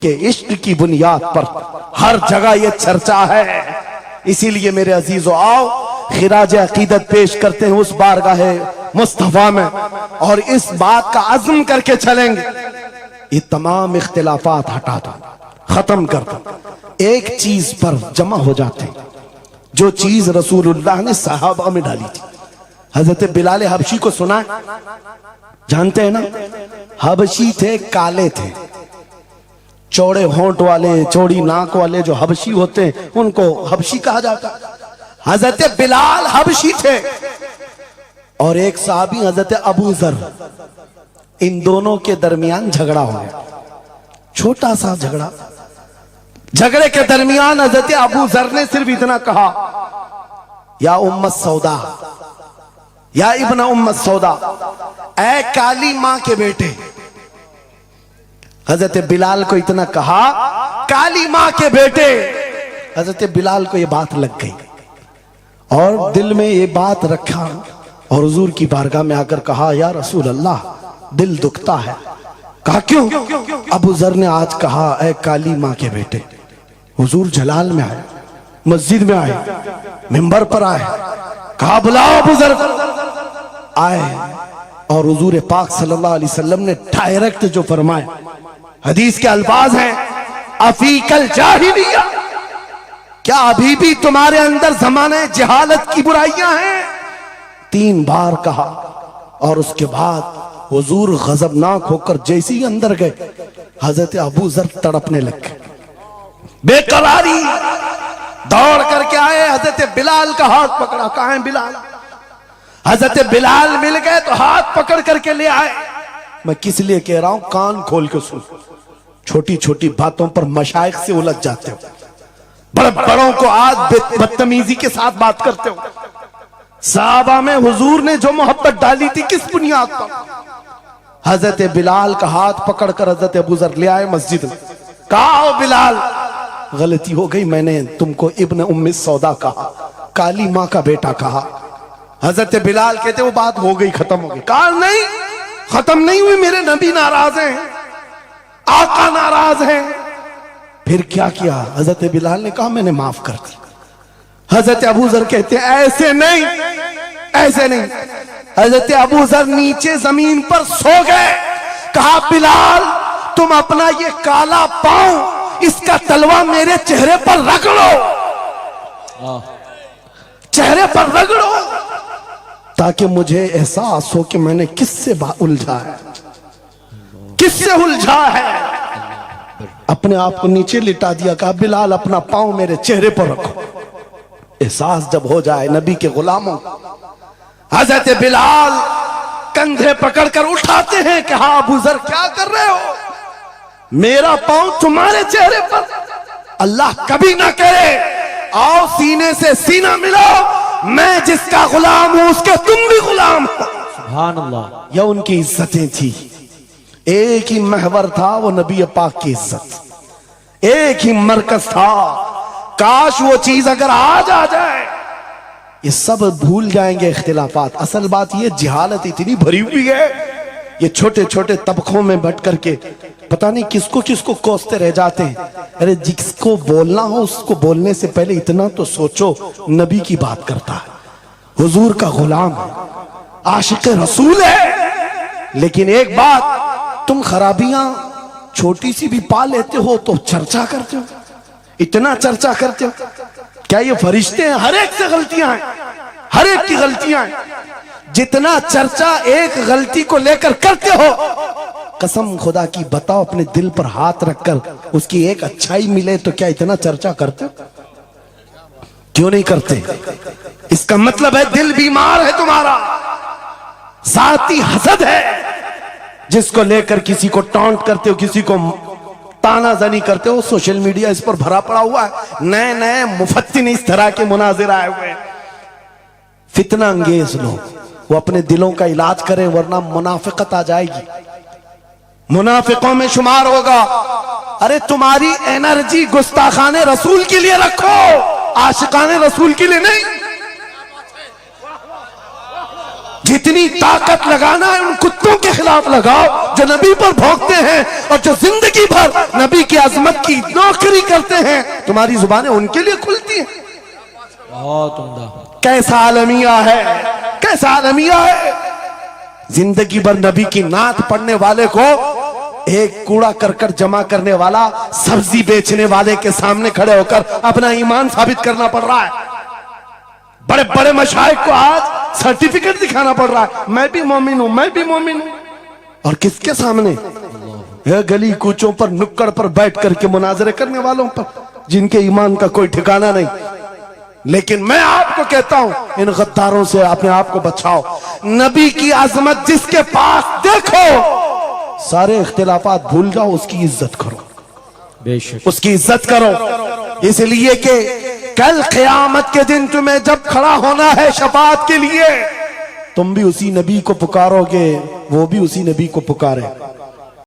के इश्क की बुनियाद पर हर जगह ये चर्चा है। इसीलिए मेरे अजीजों, आओ खिराज अकीदत पेश करते हैं उस बारगाह मुस्तफा में और इस बात का अज़्म करके चलेंगे, ये तमाम इख्तिलाफात हटा दो, खत्म कर दो, एक चीज पर जमा हो जाते हैं, जो चीज रसूलुल्लाह ने सहाबा में डाली थी। हजरत बिलाल हबशी को सुना है? जानते हैं ना? हबशी थे, काले थे, चौड़े होंठ वाले, चौड़ी नाक वाले जो हबशी होते हैं उनको हबशी कहा जाता। हजरत बिलाल हबशी थे और एक साहबी हजरत अबू जर, इन दोनों के दरमियान झगड़ा हो गया, छोटा सा झगड़ा। झगड़े के दरमियान हजरत अबू जर ने सिर्फ इतना कहा, या उम्मत सौदा, या इब्न उम्मत सौदा, ऐ काली मां के बेटे। हजरत बिलाल को इतना कहा, काली मां के बेटे। हजरत बिलाल को यह बात लग गई और दिल में ये बात रखा और हुजूर की बारगाह में आकर कहा, या रसूल अल्लाह, दिल दुखता है। कहा क्यों? अबू जर ने आज कहा, ऐ काली मां के बेटे। हुजूर जलाल में आए, मस्जिद में आए, मिंबर पर आए, कहा बुलाओ अबू जर। आए और हुजूर पाक सल्लल्लाहु अलैहि वसल्लम ने डायरेक्ट जो फरमाया, हदीस के अल्फाज हैं, अफीकल जाहिलिया, क्या अभी भी तुम्हारे अंदर जमाने जहालत की बुराइयां हैं? 3 बार कहा और उसके बाद हुजूर गजबनाक होकर जैसे ही अंदर गए, हजरत अबू जर तड़पने लग गए, बेकरारी। दौड़ करके आए, हजरत बिलाल का हाथ पकड़ा, कहां है बिलाल? हजरत बिलाल मिल गए तो हाथ पकड़ करके ले आए। मैं किस लिए कह रहा हूं, कान खोल के सुन। छोटी छोटी बातों पर मशाइख से उलझ जाते हो, बड़े बड़ों को आज बदतमीजी के साथ बात करते हो। साहबा में हुजूर ने जो मोहब्बत डाली थी किस बुनियाद पर? हजरत बिलाल का हाथ पकड़कर हजरत अबू जर ले आए मस्जिद में, कहा ओ बिलाल, गलती हो गई, मैंने तुमको इब्न उम्मी सौदा कहा, काली मां का बेटा कहा। हजरत बिलाल कहते वो बात हो गई, खत्म हो गई। कहा नहीं, खत्म नहीं हुई, मेरे नबी नाराज हैं, आका नाराज हैं। फिर क्या किया? हजरत बिलाल ने कहा मैंने माफ कर दी। हजरत अबू जर कहते ऐसे नहीं, ऐसे नहीं। हजरत अबू जर नीचे जमीन पर सो गए। कहा बिलाल, तुम अपना ये काला पांव, इसका तलवा मेरे चेहरे पर रगड़ो, चेहरे पर रगड़ो, ताकि मुझे एहसास हो कि मैंने किससे उलझा है, किससे उलझा है। अपने आप को नीचे लिटा दिया। कहा बिलाल, अपना पांव मेरे चेहरे पर रखो, एहसास जब हो जाए नबी के गुलामों। हजरत बिलाल कंधे पकड़कर उठाते हैं। कहा अबू जर क्या कर रहे हो? मेरा पांव तुम्हारे चेहरे पर, अल्लाह कभी ना करे, आओ सीने से सीना मिलाओ, मैं जिसका गुलाम हूं उसके तुम भी गुलाम हो। सुभान अल्लाह। यह उनकी इज्जतें थी, एक ही महवर था वो नबी पाक की इज्जत, एक ही मरकज था। काश वो चीज अगर आज आ जाए, ये सब भूल जाएंगे इख्तिलाफात। असल बात ये, जिहालत इतनी भरी हुई है, ये छोटे छोटे तबकों में बट करके पता नहीं किसको किसको कोसते रह जाते हैं। अरे जिसको बोलना हो उसको बोलने से पहले इतना तो सोचो, नबी की बात करता है, हुजूर का गुलाम है, आशिक रसूल है। लेकिन एक बात, तुम खराबियां छोटी सी भी पा लेते हो तो चर्चा करते हो, इतना चर्चा करते हो। क्या ये फरिश्ते हैं? हर एक से गलतियां हैं, हर एक की गलतियां हैं। जितना चर्चा एक गलती को लेकर करते हो, कसम खुदा की बताओ, अपने दिल पर हाथ रखकर उसकी एक अच्छाई मिले तो क्या इतना चर्चा करते हो? क्यों नहीं करते? इसका मतलब है दिल बीमार है तुम्हारा, साथी हसद है, जिसको लेकर किसी को टॉन्ट करते हो, किसी को तानाजनी करते हो। सोशल मीडिया इस पर भरा पड़ा हुआ है, नए नए मुफत्तिन इस तरह के मुनाजिर आए हुए हैं। फितना अंगेज लोग, वो अपने दिलों का इलाज करें, वरना मुनाफिकत आ जाएगी, मुनाफिकों में शुमार होगा। अरे तुम्हारी एनर्जी गुस्ताखाने रसूल के लिए रखो, आशिकाने रसूल के लिए नहीं। जितनी ताकत लगाना है उन कुत्तों के खिलाफ लगाओ जो नबी पर भौंकते हैं और जो जिंदगी भर नबी की अजमत की नौकरी करते हैं। तुम्हारी जुबानें उनके लिए खुलती हैं। बहुत उम्दा। कैसा आलमिया है, कैसा आलमिया है। जिंदगी भर नबी की नात पढ़ने वाले को एक कूड़ा करकट जमा करने वाला सब्जी बेचने वाले के सामने खड़े होकर अपना ईमान साबित करना पड़ रहा है। बड़े बड़े मशाइख को आज सर्टिफिकेट दिखाना पड़ रहा है, मैं भी मोमिन हूं, मैं भी मोमिन हूं। और किसके सामने? गली कूचों पर नुक्कड़ पर बैठ करके मुनाजरे करने वालों पर जिनके ईमान का कोई ठिकाना नहीं। लेकिन मैं आपको कहता हूं इन गद्दारों से अपने आप को बचाओ। नबी की अजमत जिसके पास देखो, सारे इख्तिलाफात भूल जाओ, उसकी इज्जत करो, बेशक उसकी इज्जत करो। इसलिए कि कल क़यामत के दिन तुम्हें जब खड़ा होना है शफाअत के लिए, तुम भी उसी नबी को पुकारोगे, वो भी उसी नबी को पुकारे।